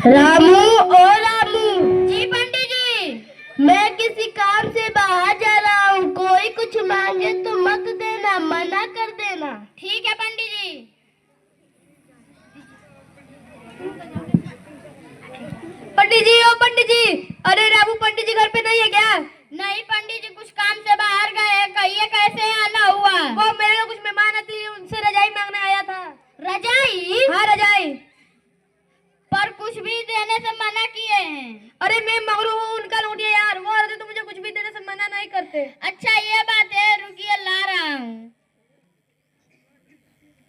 रामू ओ रामू। जी पंडित जी। मैं किसी काम से बाहर जा रहा हूँ, कोई कुछ मांगे तो मत देना, मना कर देना। ठीक है पंडित जी। पंडित जी ओ पंडित जी, अरे रामू पंडित जी घर पे नहीं है क्या? नहीं पंडित जी, कुछ काम से बाहर गए, कहिए कैसे आना हुआ? वो मेरे कुछ मेहमान आते हैं, उनसे रजाई मांगने आया था। रजाई? हाँ रजाई। पर कुछ भी देने से मना किए हैं। अरे मैं मगरू हूँ, उनका लौटिया यार, वो औरतें तो मुझे कुछ भी देने से मना नहीं करते। अच्छा ये बात है, रुकिए ला रहा हूँ।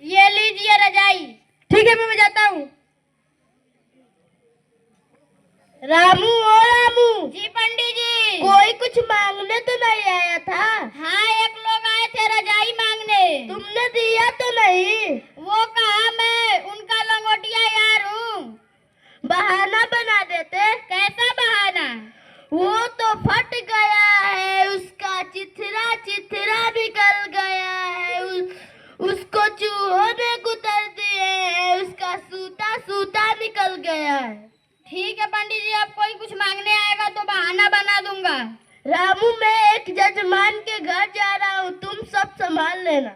ये लीजिए रजाई। ठीक है मैं जाता हूँ। रामू ओ रामू। जी पंडित जी। कोई कुछ मांगने तो नहीं आया था? हाँ एक लोग आए थे रजाई मांगने। तुमने दिया तो नहीं? वो कहा, मैं उनका लंगोटिया यार हूँ। बहाना बना देते। कैसा बहाना? वो तो फट गया है, उसका चिथरा चिथरा निकल गया है, उसको चूहों ने कुतर दिए है, उसका सूता सूता निकल गया है। ठीक है पंडित जी, अब कोई कुछ मांगने आएगा तो बहाना बना दूंगा। रामू मैं एक जजमान के घर जा रहा हूँ, तुम सब संभाल लेना।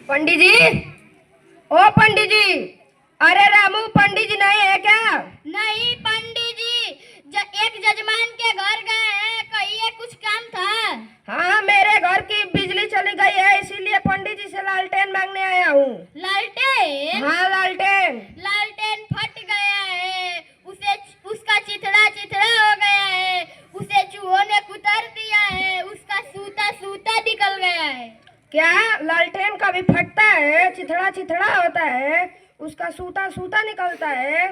पंडित जी ओ पंडित जी, अरे रामू पंडित जी नहीं है क्या? नहीं पंडित जी, एक जजमान के घर गए हैं, कहिए कुछ काम था? हाँ मेरे घर की बिजली चली गई है, इसीलिए पंडित जी से लालटेन मांगने आया हूँ। लालटेन? हाँ लालटेन। लालटेन फट गया है, उसे उसका चिथड़ा चिथड़ा हो गया है, उसे चूहों ने कुतर दिया है, उसका सूता सूता निकल गया है। क्या लालटेन कभी फटता है? चिथड़ा चिथड़ा होता है, उसका सूता सूता निकलता है।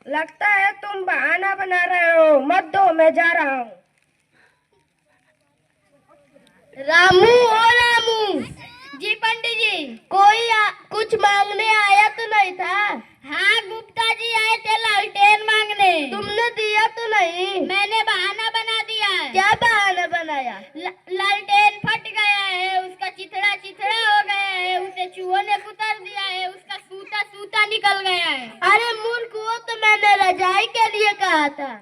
लगता है तुम बहाना बना रहे हो, मत दो मैं जा रहा हूँ। रामू ओ रामू। जी पंडित जी। कोई कुछ मांगने आया तो नहीं था? हाँ गुप्ता जी आए थे लालटेन मांगने। तुमने दिया तो नहीं? मैंने बहाना बना दिया। क्या बहाना बनाया? लालटेन फट गया है, उसका चिथड़ा चिथड़ा हो गया है, उसे चूहों ने कुतर दिया है, उसका सूता सूता निकल गया है। अरे मूर्ख, वो तो मैंने रजाई के लिए कहा था।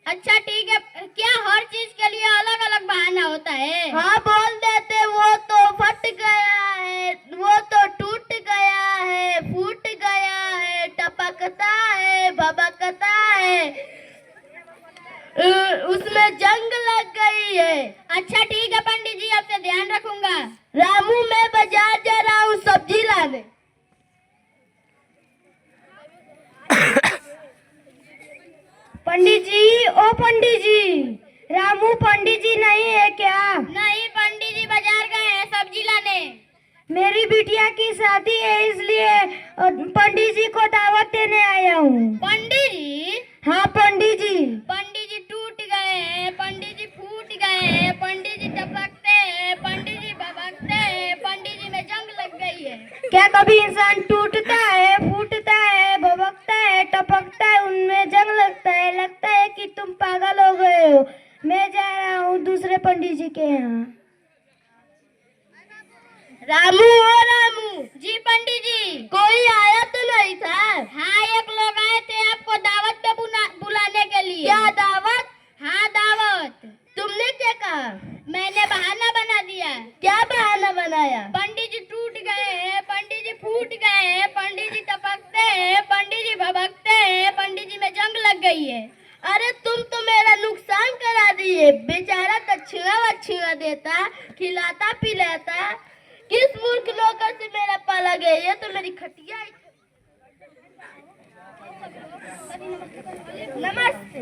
अच्छा ठीक है, क्या हर चीज के लिए अलग अलग बहाना होता है? हाँ बोल देते, वो तो फट गया है, वो तो टूट गया है, फूट गया है, टपकता है, भबकता है, उसमें जंग लग गई है। अच्छा ठीक है पंडित जी, अब से ध्यान रखूंगा। रामू मैं बाजार जा रहा हूँ सब्जी लाने। पंडित जी ओ पंडित जी, रामू पंडित जी नहीं है क्या? नहीं पंडित जी बाजार गए हैं सब्जी लाने। मेरी बिटिया की शादी है, इसलिए पंडित जी को दावत देने आया हूँ। पंडित जी? हाँ पंडित जी। पंडित जी टूट गए हैं, पंडित जी फूट गए हैं, पंडित जी टपकते हैं, पंडित जी भभकते हैं, पंडित जी में जंग लग गई है। क्या कभी इंसान टूटता है, फूटता है, भभकता है, टपकता है, उनमें जंग लगता है? लगता है कि तुम पागल हो गए हो। मैं जा रहा हूँ दूसरे पंडित जी के यहाँ। रामू ओ रामू। जी पंडित जी। कोई आया तो नहीं था? हाँ एक लोग आए थे आपको दावत पे बुलाने के लिए। क्या दावत? हाँ दावत। तुमने क्या कहा? मैंने बहाना बना दिया। क्या बहाना बनाया? पंडित जी टूट गए हैं, पंडित जी फूट गए हैं, पंडित जी टपकते हैं, पंडित जी भभकते हैं, पंडित जी में जंग लग गई है। अरे तुम तो मेरा नुकसान करा दिए। बेचारा दक्षिणा वक्षिणा देता, खिलाता पिलाता, किस मूर्ख नौकर से मेरा पाला गया? ये तो मेरी खटिया है। नमस्ते।